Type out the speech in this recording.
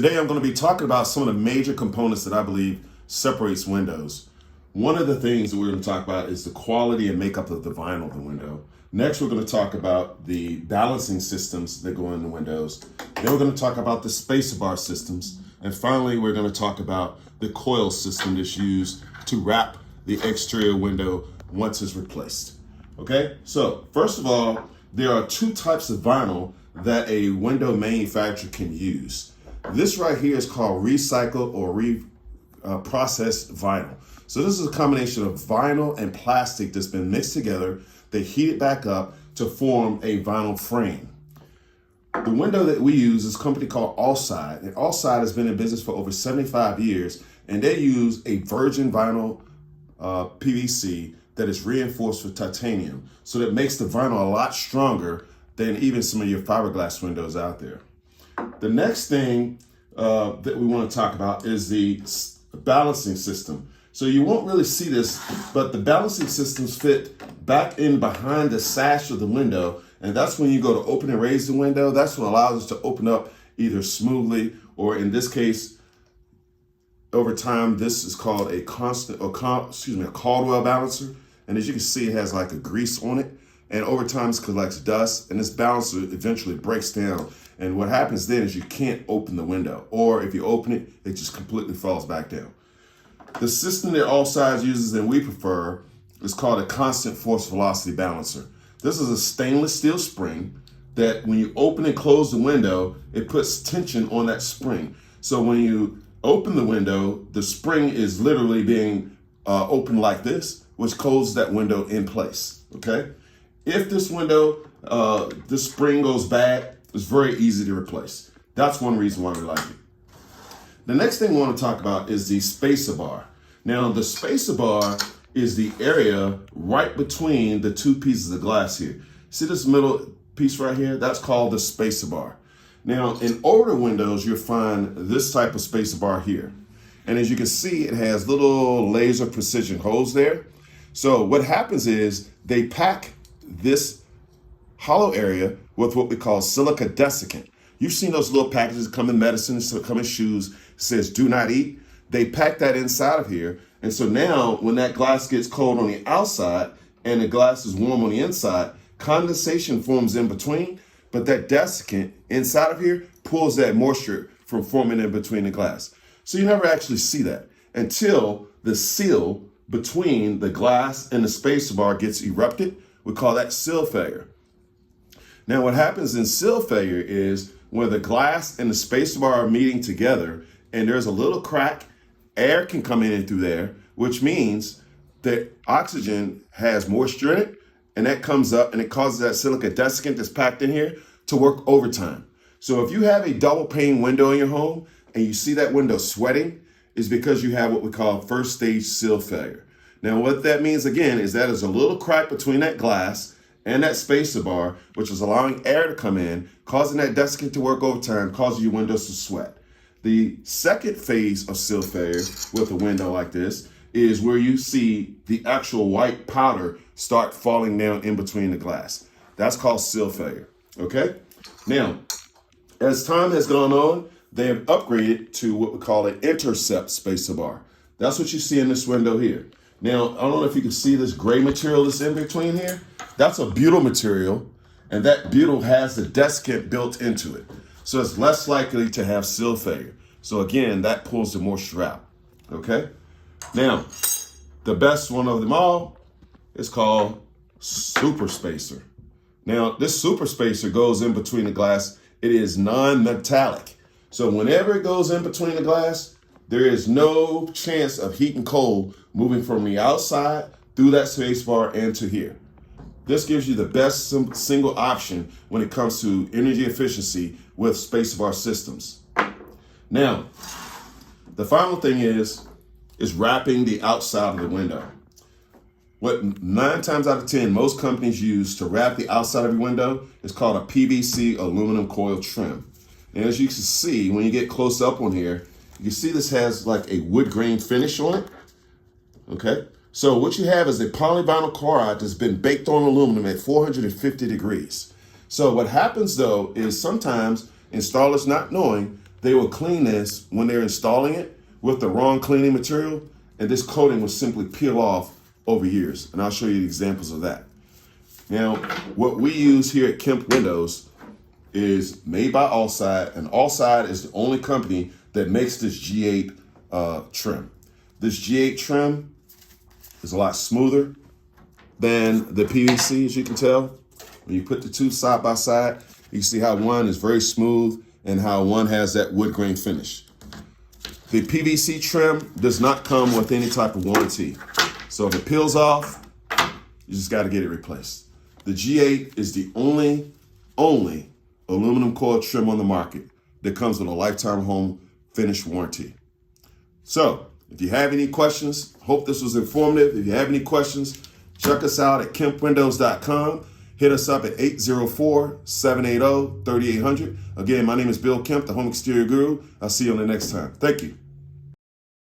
Today I'm going to be talking about some of the major components that I believe separates windows. One of the things that we're going to talk about is the quality and makeup of the vinyl of the window. Next, we're going to talk about the balancing systems that go in the windows. Then we're going to talk about the spacer bar systems. And finally, we're going to talk about the coil system that's used to wrap the exterior window once it's replaced. Okay, so first of all, there are two types of vinyl that a window manufacturer can use. This right here is called recycled or processed vinyl. So this is a combination of vinyl and plastic that's been mixed together. They heat it back up to form a vinyl frame. The window that we use is a company called Alside, and Alside has been in business for over 75 years, and they use a virgin vinyl PVC that is reinforced with titanium. So that makes the vinyl a lot stronger than even some of your fiberglass windows out there. The next thing that we want to talk about is the balancing system. So you won't really see this, but the balancing systems fit back in behind the sash of the window. And that's when you go to open and raise the window. That's what allows us to open up either smoothly or, in this case, over time, this is called a Caldwell balancer. And as you can see, it has like a grease on it. And over time, it collects dust, and this balancer eventually breaks down. And what happens then is you can't open the window, or if you open it, it just completely falls back down. The system that Alside uses and we prefer is called a constant force velocity balancer. This is a stainless steel spring that when you open and close the window, it puts tension on that spring. So when you open the window, the spring is literally being opened like this, which holds that window in place, okay? If this window, this spring goes bad, it's very easy to replace. That's one reason why we like it. The next thing we want to talk about is the spacer bar. Now, the spacer bar is the area right between the two pieces of glass here. See this middle piece right here? That's called the spacer bar. Now, in older windows, you'll find this type of spacer bar here. And as you can see, it has little laser precision holes there. So what happens is they pack this hollow area with what we call silica desiccant. You've seen those little packages that come in medicine, come in shoes, it says do not eat. They pack that inside of here. And so now when that glass gets cold on the outside and the glass is warm on the inside, condensation forms in between, but that desiccant inside of here pulls that moisture from forming in between the glass. So you never actually see that until the seal between the glass and the spacer bar gets erupted. We call that seal failure. Now what happens in seal failure is when the glass and the spacer bar are meeting together and there's a little crack, air can come in and through there, which means that oxygen has moisture in it, and that comes up and it causes that silica desiccant that's packed in here to work overtime. So if you have a double pane window in your home and you see that window sweating, it's because you have what we call first stage seal failure. Now what that means again is that there's a little crack between that glass and that spacer bar, which is allowing air to come in, causing that desiccant to work overtime, causing your windows to sweat. The second phase of seal failure with a window like this is where you see the actual white powder start falling down in between the glass. That's called seal failure, okay? Now, as time has gone on, they have upgraded to what we call an Intercept spacer bar. That's what you see in this window here. Now, I don't know if you can see this gray material that's in between here. That's a butyl material, and that butyl has the desiccant built into it. So it's less likely to have seal failure. So again, that pulls the moisture out, okay? Now, the best one of them all is called super spacer. Now, this super spacer goes in between the glass. It is non-metallic. So whenever it goes in between the glass, there is no chance of heat and cold moving from the outside through that space bar and to here. This gives you the best single option when it comes to energy efficiency with spacer bar systems. Now, the final thing is wrapping the outside of the window. What 9 times out of 10 most companies use to wrap the outside of your window is called a PVC aluminum coil trim. And as you can see, when you get close up on here, you can see this has like a wood grain finish on it, okay? So what you have is a polyvinyl chloride that's been baked on aluminum at 450 degrees. So what happens though is sometimes installers not knowing they will clean this when they're installing it with the wrong cleaning material, and this coating will simply peel off over years. And I'll show you examples of that. Now, what we use here at Kemp Windows is made by Alside, and Alside is the only company that makes this G8 trim. This G8 trim is a lot smoother than the PVC, as you can tell. When you put the two side by side, you can see how one is very smooth and how one has that wood grain finish. The PVC trim does not come with any type of warranty. So if it peels off, you just got to get it replaced. The G8 is the only aluminum coil trim on the market that comes with a lifetime home finish warranty. So if you have any questions, hope this was informative. If you have any questions, check us out at kempwindows.com. Hit us up at 804-780-3800. Again, my name is Bill Kemp, the Home Exterior Guru. I'll see you on the next time. Thank you.